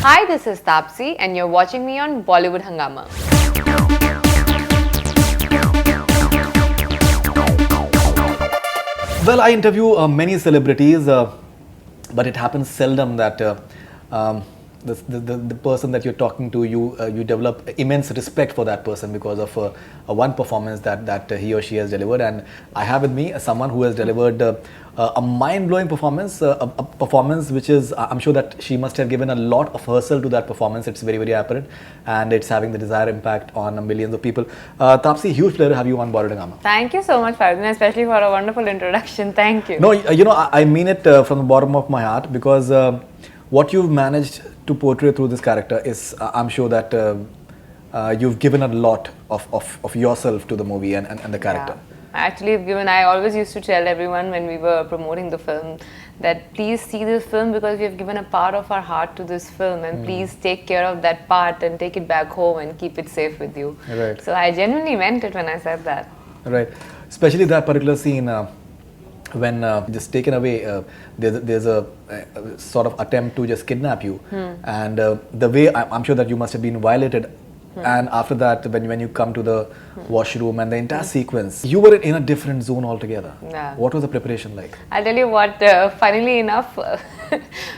Hi, this is Taapsee and you're watching me on Bollywood Hungama. Well, I interview many celebrities, but it happens seldom that the person that you're talking to, you develop immense respect for that person because of one performance that he or she has delivered. And I have with me someone who has delivered a mind-blowing performance, a performance which is, I'm sure that she must have given a lot of herself to that performance. It's very, very apparent, and it's having the desired impact on millions of people. Taapsee, huge pleasure to have you on Bollywood Hungama. Thank you so much, Faridoon, especially for a wonderful introduction. Thank you. No, I mean it from the bottom of my heart because what you've managed to portray through this character is, I'm sure that you've given a lot of yourself to the movie and the character. Yeah. I always used to tell everyone when we were promoting the film that please see this film because we have given a part of our heart to this film, and please take care of that part and take it back home and keep it safe with you. Right. So I genuinely meant it when I said that. Right. Especially that particular scene when just taken away, there's a sort of attempt to just kidnap you, and the way I'm sure that you must have been violated. And after that, when you come to the washroom and the entire sequence, you were in a different zone altogether. Yeah. What was the preparation like? I'll tell you what, funnily enough,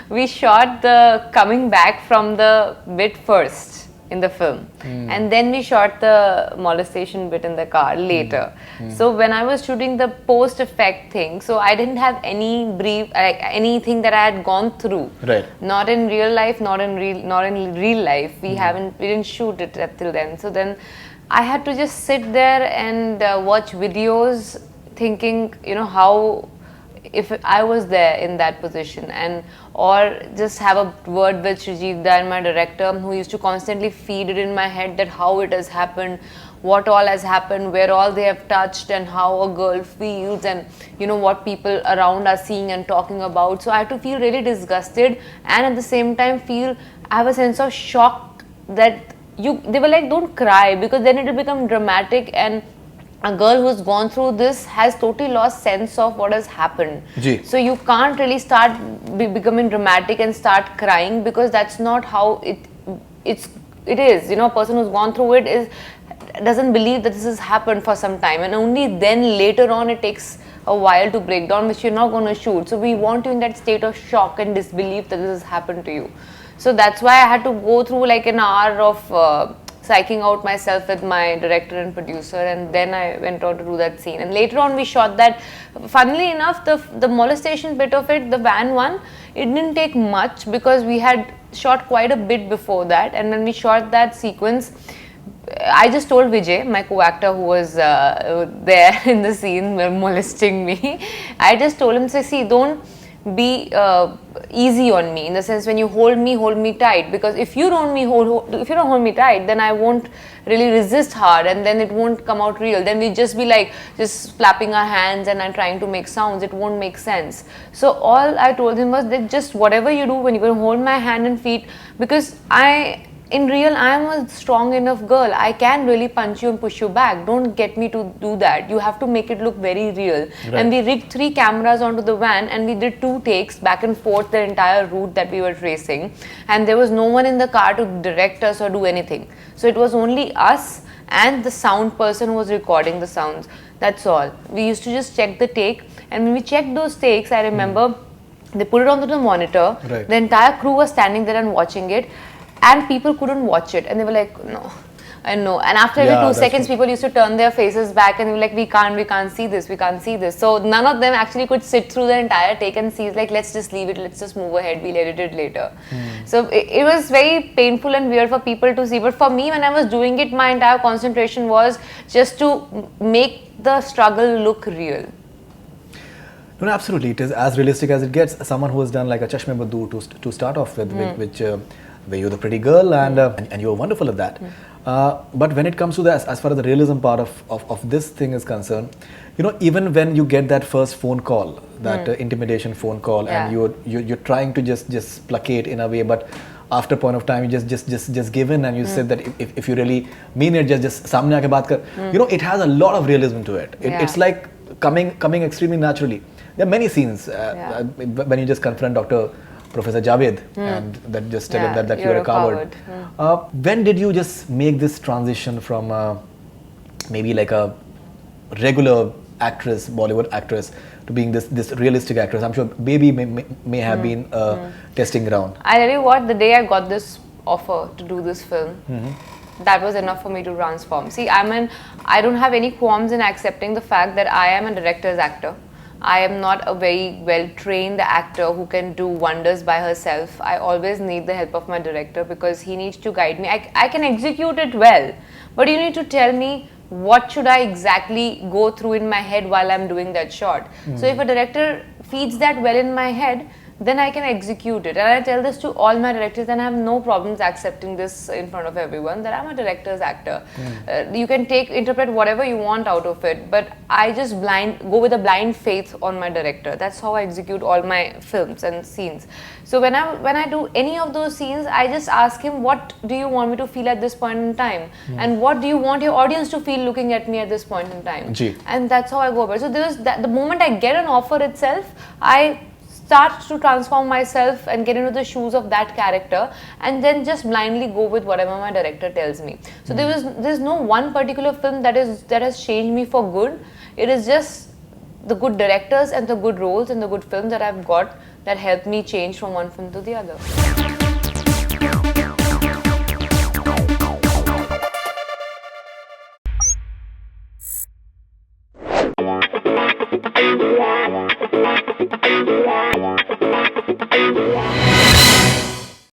we shot the coming back from the bit first in the film, and then we shot the molestation bit in the car later. So when I was shooting the post effect thing, so I didn't have any brief, like anything that I had gone through. Right. Not in real life, not in real life. We didn't shoot it up till then. So then I had to just sit there and watch videos, thinking, how if I was there in that position, and or just have a word with Shrijit and my director, who used to constantly feed it in my head that how it has happened, what all has happened, where all they have touched, and how a girl feels, and what people around are seeing and talking about. So I had to feel really disgusted, and at the same time I have a sense of shock that they were like, don't cry, because then it will become dramatic, and a girl who's gone through this has totally lost sense of what has happened. So you can't really start becoming dramatic and start crying, because that's not how it is. A person who's gone through it doesn't believe that this has happened for some time, and only then later on it takes a while to break down, which you're not going to shoot. So we want you in that state of shock and disbelief that this has happened to you. So that's why I had to go through like an hour of psyching out myself with my director and producer, and then I went on to do that scene. And later on we shot that. Funnily enough, the molestation bit of it, the van one, it didn't take much because we had shot quite a bit before that. And when we shot that sequence, I just told Vijay, my co-actor who was there in the scene molesting me, I just told him, see, don't be easy on me, in the sense when you hold me tight, because if you don't hold me tight, then I won't really resist hard, and then it won't come out real. Then we just be like just flapping our hands and I'm trying to make sounds. It won't make sense. So all I told him was that just whatever you do, when you're going to hold my hand and feet, because in real, I am a strong enough girl. I can really punch you and push you back. Don't get me to do that. You have to make it look very real. Right. And we rigged 3 cameras onto the van, and we did 2 takes back and forth the entire route that we were tracing. And there was no one in the car to direct us or do anything. So it was only us and the sound person who was recording the sounds. That's all. We used to just check the take. And when we checked those takes, I remember they put it onto the monitor. Right. The entire crew was standing there and watching it. And people couldn't watch it, and they were like, no, and no. And after every 2 seconds, people used to turn their faces back and they were like, we can't see this. So none of them actually could sit through the entire take and see, like, let's just leave it, let's just move ahead, we'll edit it later. So it was very painful and weird for people to see. But for me, when I was doing it, my entire concentration was just to make the struggle look real. No, absolutely. It is as realistic as it gets. Someone who has done like a Chashme Badoor to start off with, which where you're the pretty girl and you were wonderful at that. But when it comes to as far as the realism part of this thing is concerned, even when you get that first phone call, that intimidation phone call, and you're trying to just placate in a way, but after a point of time you just give in and you said that if you really mean it, just samne aake baat kar. It has a lot of realism to it. It's like coming extremely naturally. There are many scenes when you just confront Dr. Professor Javed, and that just tell him that you're a coward. When did you just make this transition from maybe like a regular actress, Bollywood actress, to being this realistic actress? I'm sure Baby may have been a testing ground. I tell you what, the day I got this offer to do this film, that was enough for me to transform. See, I don't have any qualms in accepting the fact that I am a director's actor. I am not a very well-trained actor who can do wonders by herself. I always need the help of my director because he needs to guide me. I can execute it well, but you need to tell me what should I exactly go through in my head while I'm doing that shot. So if a director feeds that well in my head, then I can execute it. And I tell this to all my directors, and I have no problems accepting this in front of everyone, that I'm a director's actor. You can interpret whatever you want out of it, but I just go with a blind faith on my director. That's how I execute all my films and scenes. So when I do any of those scenes, I just ask him, what do you want me to feel at this point in time? And what do you want your audience to feel looking at me at this point in time? And that's how I go about it. So the moment I get an offer itself, I start to transform myself and get into the shoes of that character, and then just blindly go with whatever my director tells me. So there's no one particular film that has changed me for good. It is just the good directors and the good roles and the good films that I've got that helped me change from one film to the other.